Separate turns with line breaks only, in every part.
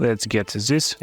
Let's get this,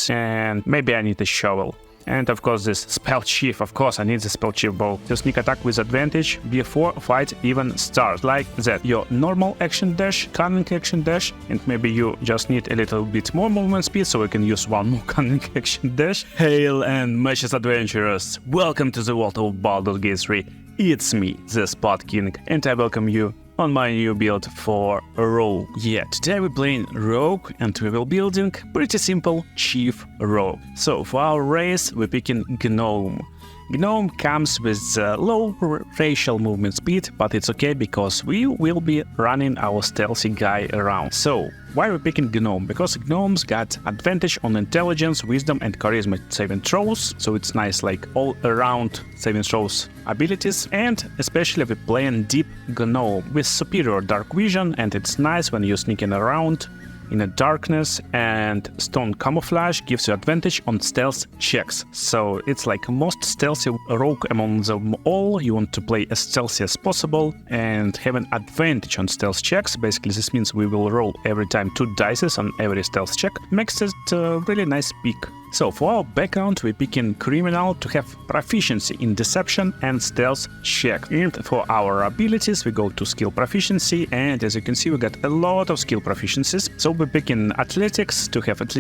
and maybe I need a shovel. And of course this spell chief, of course I need the spell chief bow to sneak attack with advantage before fight even starts, like that. Your normal action dash, cunning action dash, and maybe you just need a little bit more movement speed, so we can use one more cunning action dash. Hail and matches adventurers! Welcome to the world of Baldurs Gate 3. It's me, the Spud King, and I welcome you on my new build for Rogue. Yeah, today we're playing Rogue and we will building pretty simple Chief Rogue. So for our race we're picking Gnome. Gnome comes with low racial movement speed, but it's okay because we will be running our stealthy guy around. So why are we picking Gnome? Because Gnomes got advantage on intelligence, wisdom and charisma saving throws, so it's nice like all around saving throws abilities, and especially we're playing Deep Gnome with superior dark vision, and it's nice when you're sneaking around in the darkness, and stone camouflage gives you advantage on stealth checks. So it's like most stealthy rogue among them all. You want to play as stealthy as possible and have an advantage on stealth checks. Basically this means we will roll every time 2 dice on every stealth check. Makes it a really nice pick. So for our background we're picking criminal to have proficiency in deception and stealth check. And for our abilities we go to skill proficiency, and as you can see we got a lot of skill proficiencies. So we're picking athletics to have at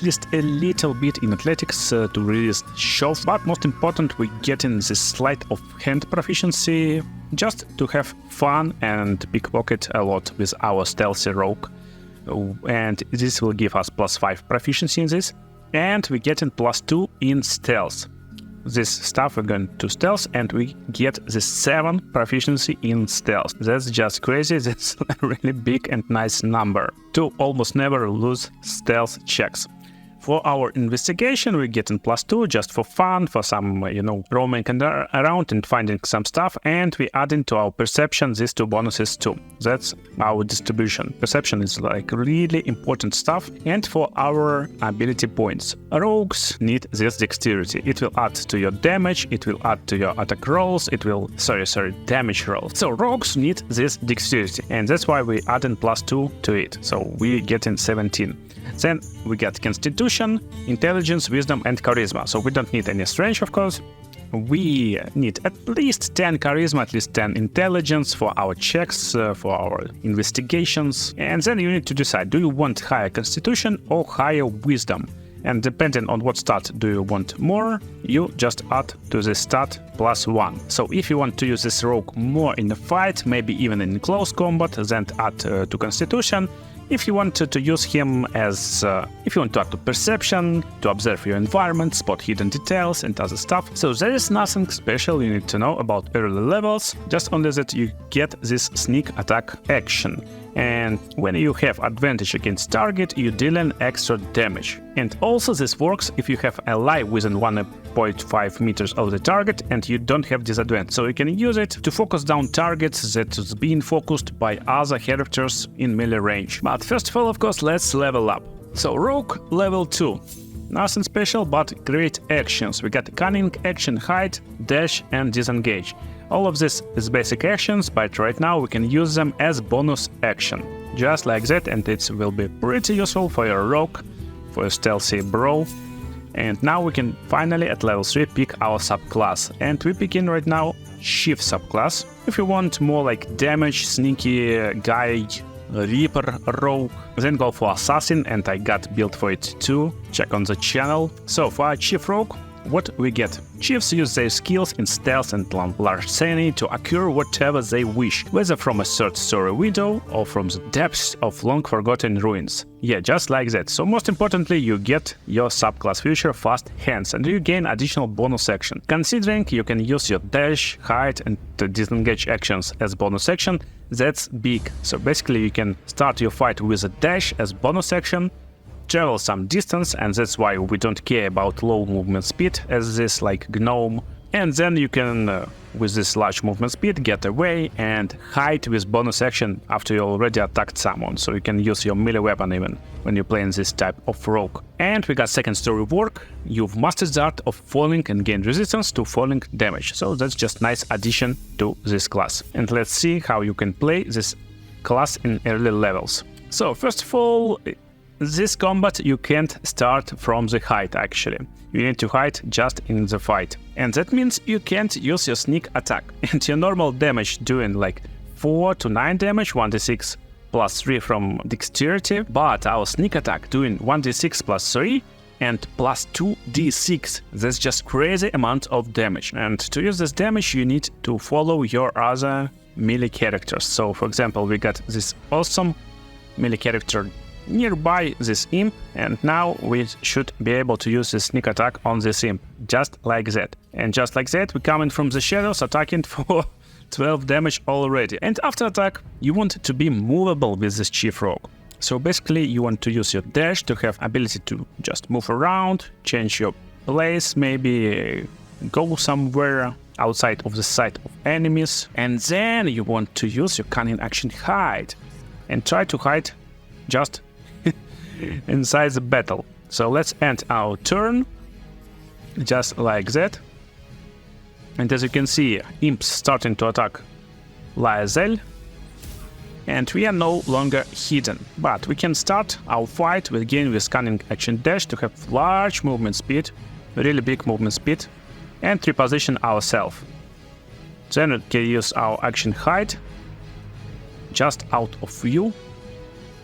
least a little bit in athletics to really show. But most important we're getting this sleight of hand proficiency just to have fun and pickpocket a lot with our stealthy rogue. And this will give us +5 proficiency in this. And we're getting +2 in stealth. This stuff we're going to stealth and we get the 7 proficiency in stealth. That's just crazy. That's a really big and nice number to almost never lose stealth checks. For our investigation we're getting +2 just for fun, for some, roaming around and finding some stuff, and we adding to our perception these 2 bonuses too. That's our distribution. Perception is like really important stuff. And for our ability points, rogues need this dexterity. It will add to your damage, it will add to your attack rolls, it will, damage rolls. So rogues need this dexterity, and that's why we're adding +2 to it. So we're getting 17. Then we get constitution, intelligence, wisdom and charisma. So we don't need any strength, of course. We need at least 10 charisma, at least 10 intelligence for our checks, for our investigations. And then you need to decide, do you want higher constitution or higher wisdom? And depending on what stat do you want more, you just add to the stat +1. So if you want to use this rogue more in the fight, maybe even in close combat, then add to constitution. If you want to use him as, if you want to add to perception, to observe your environment, spot hidden details and other stuff. So there is nothing special you need to know about early levels, just only that you get this sneak attack action. And when you have advantage against target, you deal an extra damage. And also this works if you have a lie within 1.5 meters of the target and you don't have disadvantage. So you can use it to focus down targets that is being focused by other characters in melee range. But first of all, of course, let's level up. So Rogue level 2. Nothing special, but great actions. We got cunning action, hide, dash and disengage. All of this is basic actions, but right now we can use them as bonus action. Just like that, and it will be pretty useful for your rogue, for your stealthy bro. And now we can finally at level 3 pick our subclass. And we begin right now Chief subclass. If you want more like damage, sneaky guy, Reaper rogue, then go for Assassin, and I got build for it too. Check on the channel. So for our Chief rogue, what we get? Chiefs use their skills in stealth and larceny to acquire whatever they wish, whether from a third-story window or from the depths of long-forgotten ruins. Yeah, just like that. So most importantly, you get your subclass feature Fast Hands, and you gain additional bonus action. Considering you can use your dash, hide and disengage actions as bonus action, that's big. So basically you can start your fight with a dash as bonus action, travel some distance, and that's why we don't care about low movement speed as this like gnome. And then you can, with this large movement speed, get away and hide with bonus action after you already attacked someone. So you can use your melee weapon even when you're playing this type of rogue. And we got second story work. You've mastered the art of falling and gain resistance to falling damage. So that's just nice addition to this class. And let's see how you can play this class in early levels. So first of all, this combat you can't start from the height actually. You need to hide just in the fight. And that means you can't use your sneak attack. And your normal damage doing like 4 to 9 damage, 1d6 plus 3 from dexterity. But our sneak attack doing 1d6 plus 3 and plus 2d6. That's just crazy amount of damage. And to use this damage you need to follow your other melee characters. So for example, we got this awesome melee character nearby this imp, and now we should be able to use the sneak attack on this imp, just like that. And just like that, we come in from the shadows, attacking for 12 damage already. And after attack, you want to be movable with this chief rogue. So basically, you want to use your dash to have ability to just move around, change your place, maybe go somewhere outside of the sight of enemies. And then you want to use your cunning action hide and try to hide just inside the battle. So let's end our turn just like that. And as you can see, imps starting to attack Lae'zel, and we are no longer hidden. But we can start our fight again with cunning action dash to have large movement speed, really big movement speed, and reposition ourselves. Then we can use our action hide just out of view.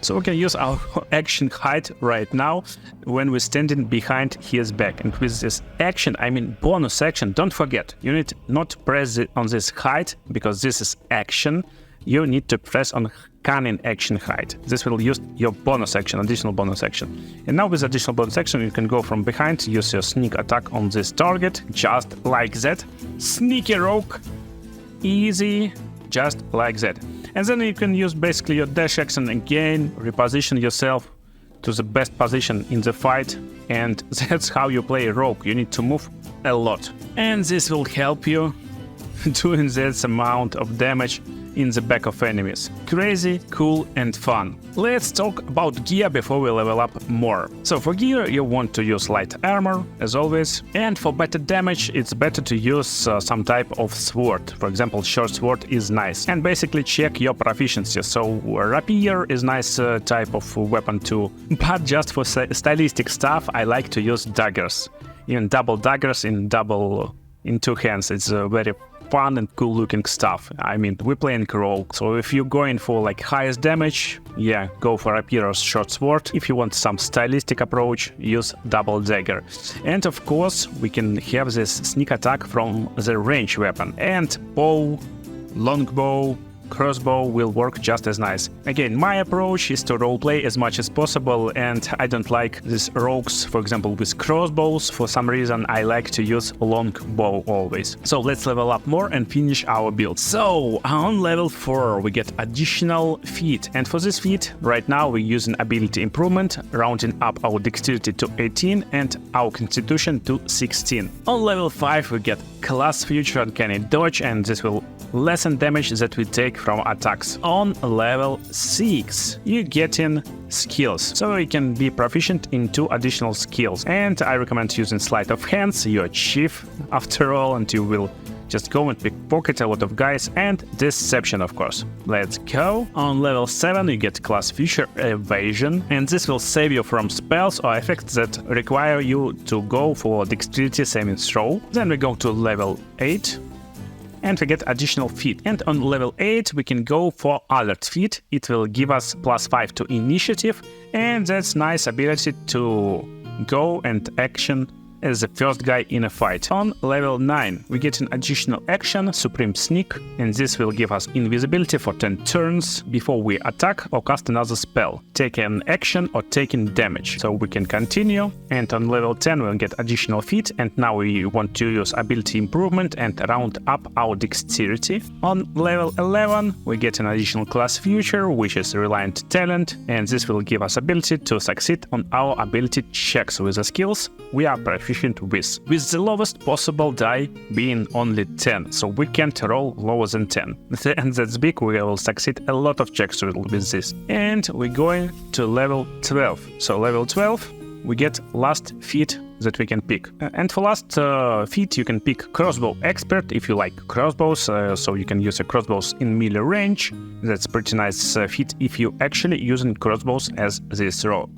So we can use our action hide right now when we're standing behind his back. And with this action, I mean bonus action, don't forget, you need not press on this hide, because this is action. You need to press on cunning action hide. This will use your bonus action, additional bonus action. And now with additional bonus action, you can go from behind, use your sneak attack on this target, just like that. Sneaky rogue, easy, just like that. And then you can use basically your dash action again, reposition yourself to the best position in the fight, and that's how you play rogue. You need to move a lot. And this will help you doing this amount of damage in the back of enemies. Crazy, cool and fun. Let's talk about gear before we level up more. So for gear you want to use light armor, as always, and for better damage it's better to use some type of sword. For example, short sword is nice. And basically check your proficiency. So rapier is nice type of weapon too. But just for stylistic stuff I like to use daggers. Even double daggers in two hands. It's very fun and cool looking stuff. I mean, we're playing rogue, so if you're going for like highest damage, yeah, go for rapier or short sword. If you want some stylistic approach, use double dagger. And of course, we can have this sneak attack from the range weapon. And bow, longbow, crossbow will work just as nice. Again, my approach is to roleplay as much as possible, and I don't like these rogues, for example, with crossbows. For some reason, I like to use longbow always. So let's level up more and finish our build. So on level 4, we get additional feat, and for this feat, right now we're using ability improvement, rounding up our dexterity to 18 and our constitution to 16. On level 5, we get class future uncanny dodge, and this will lessen damage that we take from attacks. On level 6, you get in skills, so you can be proficient in 2 additional skills. And I recommend using sleight of hands, you're chief after all, and you will just go and pickpocket a lot of guys, and deception, of course. Let's go. On level 7, you get class future evasion, and this will save you from spells or effects that require you to go for dexterity saving throw. Then we go to level 8. And we get additional feat. And on level 8 we can go for alert feat. It will give us +5 to initiative, and that's nice ability to go and action as the first guy in a fight. On level 9 we get an additional action, Supreme Sneak, and this will give us invisibility for 10 turns before we attack or cast another spell, take an action or taking damage. So we can continue. And on level 10 we'll get additional feat, and now we want to use ability improvement and round up our dexterity. On level 11 we get an additional class future, which is reliant talent, and this will give us ability to succeed on our ability checks with the skills we are proficient with the lowest possible die being only 10, so we can't roll lower than 10. And that's big, we will succeed a lot of checks with this. And we're going to level 12. So level 12 we get last feat that we can pick. And for last feat you can pick crossbow expert if you like crossbows, so you can use a crossbows in melee range. That's pretty nice feat if you actually using crossbows as this rogue.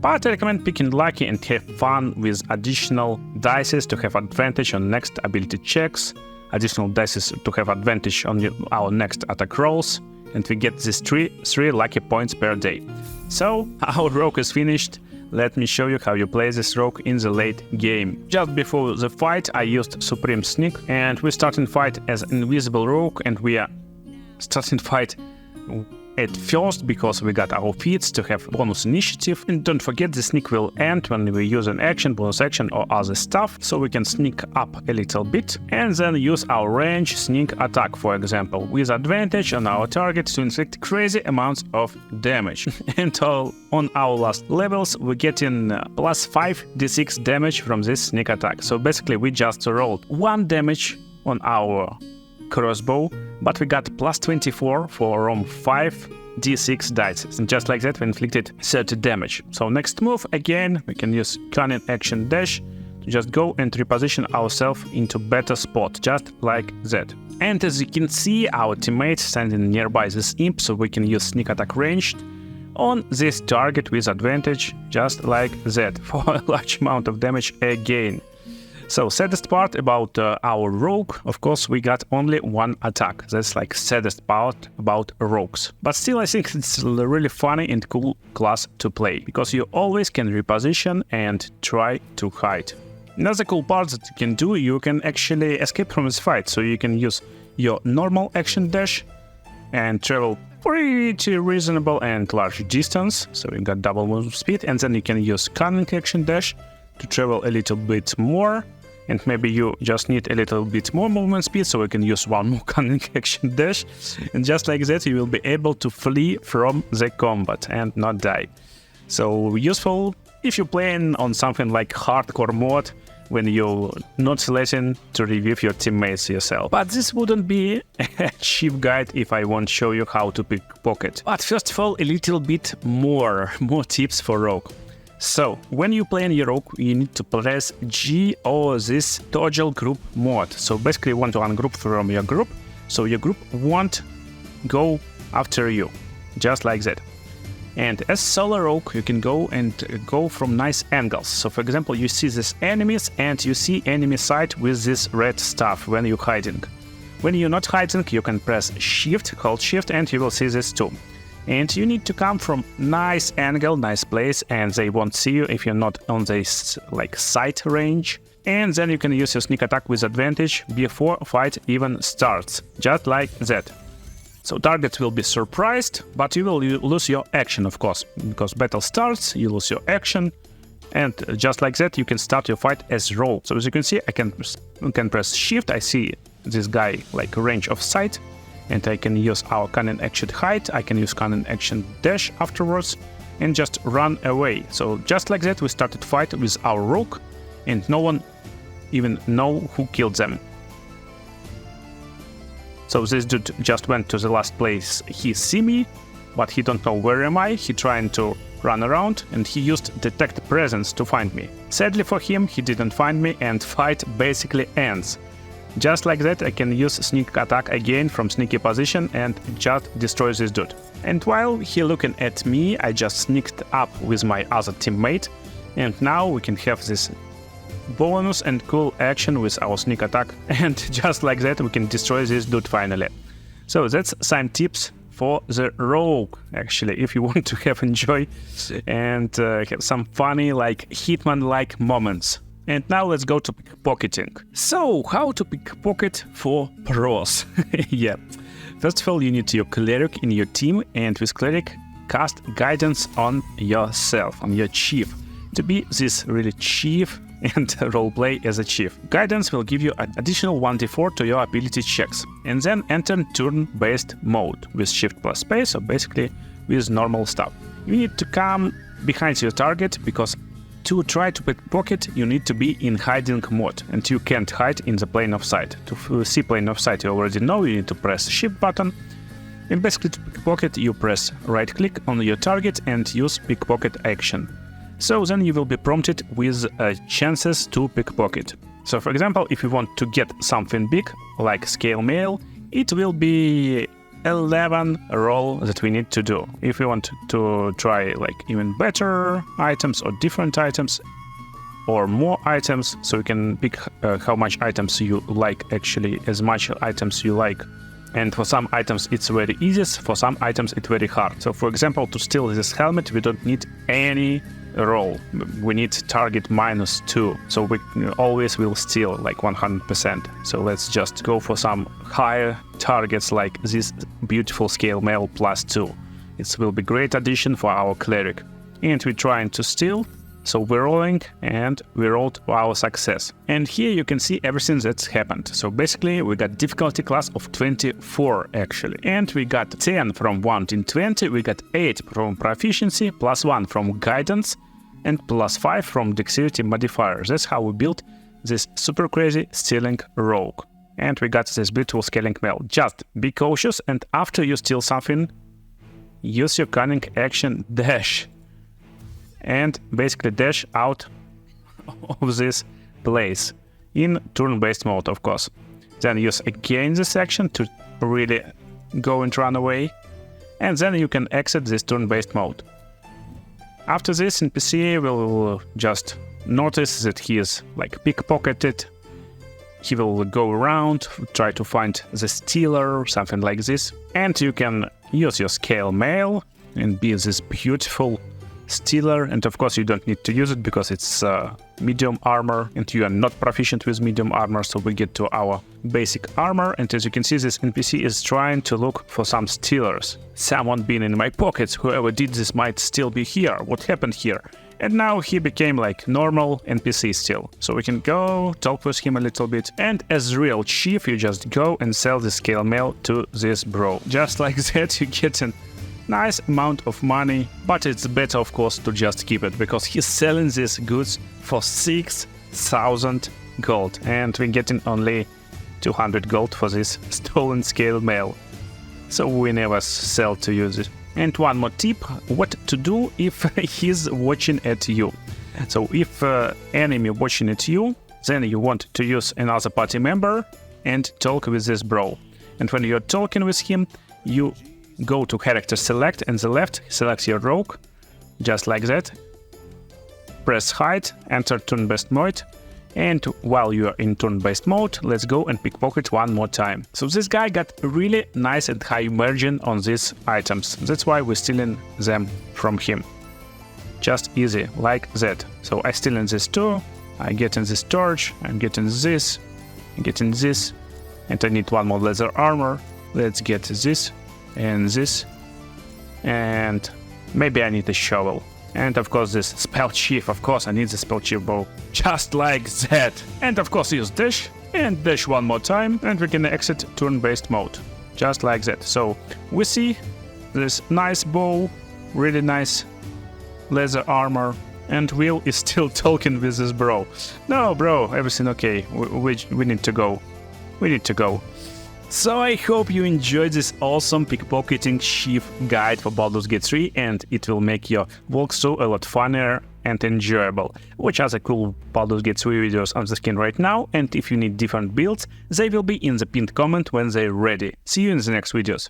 but I recommend picking lucky and have fun with additional dices to have advantage on next ability checks, additional dices to have advantage on our next attack rolls, and we get these three lucky points per day. So our rogue is finished. Let me show you how you play this rogue in the late game. Just before the fight I used Supreme Sneak, and we starting fight as invisible rogue, and we are starting fight at first because we got our feats to have bonus initiative. And don't forget, the sneak will end when we use an action, bonus action or other stuff, so we can sneak up a little bit and then use our range sneak attack, for example, with advantage on our target to inflict crazy amounts of damage. And on our last levels we get in plus 5d6 damage from this sneak attack. So basically we just rolled 1 damage on our crossbow, but we got plus 24 from 5d6 dice, and just like that we inflicted 30 damage. So next move, again, we can use cunning action dash to just go and reposition ourselves into better spot, just like that. And as you can see, our teammates standing nearby this imp, so we can use sneak attack ranged on this target with advantage, just like that, for a large amount of damage again. So saddest part about our rogue, of course, we got only 1 attack. That's like saddest part about rogues. But still, I think it's a really funny and cool class to play, because you always can reposition and try to hide. Another cool part that you can do, you can actually escape from this fight. So you can use your normal action dash and travel pretty reasonable and large distance. So you got double move speed, and then you can use cunning action dash to travel a little bit more, and maybe you just need a little bit more movement speed, so we can use 1 more cunning action dash, and just like that you will be able to flee from the combat and not die. So useful if you're playing on something like hardcore mode, when you're not selecting to revive your teammates yourself. But this wouldn't be a cheap guide if I won't show you how to pickpocket. But first of all, a little bit more tips for rogue. So, when you play in your rogue, you need to press G or this toggle group mode. So basically you want to ungroup from your group, so your group won't go after you, just like that. And as solo rogue, you can go from nice angles. So for example, you see these enemies and you see enemy side with this red stuff when you're hiding. When you're not hiding, you can press Shift, hold Shift, and you will see this too. And you need to come from nice angle, nice place, and they won't see you if you're not on this like sight range. And then you can use your sneak attack with advantage before fight even starts, just like that. So targets will be surprised, but you will lose your action, of course, because battle starts, you lose your action, and just like that you can start your fight as rogue. So as you can see, I can press Shift, I see this guy like range of sight, and I can use our cunning action hide, I can use cunning action dash afterwards, and just run away. So just like that we started fight with our rogue, and no one even know who killed them. So this dude just went to the last place he see me, but he don't know where am I, he trying to run around, and he used detect presence to find me. Sadly for him, he didn't find me, and fight basically ends. Just like that, I can use sneak attack again from sneaky position and just destroy this dude. And while he looking at me, I just sneaked up with my other teammate, and now we can have this bonus and cool action with our sneak attack, and just like that we can destroy this dude finally. So that's some tips for the rogue, actually, if you want to have enjoy and have some funny like Hitman-like moments. And now let's go to pickpocketing. So, how to pickpocket for pros? Yeah. First of all, you need your cleric in your team, and with cleric, cast guidance on yourself, on your chief, to be this really chief and roleplay as a chief. Guidance will give you an additional 1d4 to your ability checks, and then enter turn-based mode with shift plus space, so basically with normal stuff. You need to come behind your target, because to try to pickpocket, you need to be in hiding mode, and you can't hide in the plane of sight. To see plane of sight, you already know, you need to press shift button, and basically to pickpocket, you press right click on your target and use pickpocket action. So then you will be prompted with chances to pickpocket. So for example, if you want to get something big, like scale mail, it will be 11 roll that we need to do. If we want to try like even better items or different items or more items, so you can pick how much items you like, actually as much items you like. And for some items it's very easy, for some items it's very hard. So for example, to steal this helmet we don't need any roll, we need target -2, so we always will steal like 100%. So let's just go for some higher targets like this beautiful scale mail +2. It will be great addition for our cleric. And we're trying to steal, so we're rolling and we rolled our success. And here you can see everything that's happened. So basically we got difficulty class of 24 actually. And we got 10 from 1 to 20, we got 8 from proficiency, +1 from guidance, and +5 from dexterity modifier. That's how we built this super crazy stealing rogue. And we got this beautiful scaling mail. Just be cautious, and after you steal something, use your cunning action dash. And basically dash out of this place in turn-based mode, of course. Then use again this action to really go and run away, and then you can exit this turn-based mode. After this, NPC will just notice that he is like pickpocketed. He will go around, try to find the stealer, something like this. And you can use your scale mail and be this beautiful stealer. And of course you don't need to use it because it's medium armor and you are not proficient with medium armor. So we get to our basic armor, and as you can see, this NPC is trying to look for some stealers. Someone been in my pockets, whoever did this might still be here, what happened here? And now he became like normal NPC still. So we can go talk with him a little bit, and as real chief you just go and sell the scale mail to this bro. Just like that you get a nice amount of money, but it's better of course to just keep it, because he's selling these goods for 6,000 gold, and we're getting only 200 gold for this stolen scale mail. So we never sell to use it. And one more tip, what to do if he's watching at you. So if enemy watching at you, then you want to use another party member and talk with this bro. And when you're talking with him, you go to character select and the left, select your rogue, just like that. Press hide, enter turn-based mode, and while you are in turn-based mode, let's go and pickpocket one more time. So this guy got really nice and high margin on these items. That's why we're stealing them from him. Just easy, like that. So I steal in this too, I get in this torch, I'm getting this, I'm getting this, and I need one more leather armor. Let's get this, and maybe I need a shovel. And of course this spell chief, of course I need the spell chief bow. Just like that. And of course use dash, and dash one more time, and we can exit turn-based mode. Just like that. So we see this nice bow, really nice leather armor, and Will is still talking with this bro. No bro, everything okay, we need to go. We need to go. So I hope you enjoyed this awesome pickpocketing chief guide for Baldurs Gate 3, and it will make your walkthrough a lot funnier and enjoyable. Watch other cool Baldurs Gate 3 videos on the screen right now, and if you need different builds, they will be in the pinned comment when they're ready. See you in the next videos.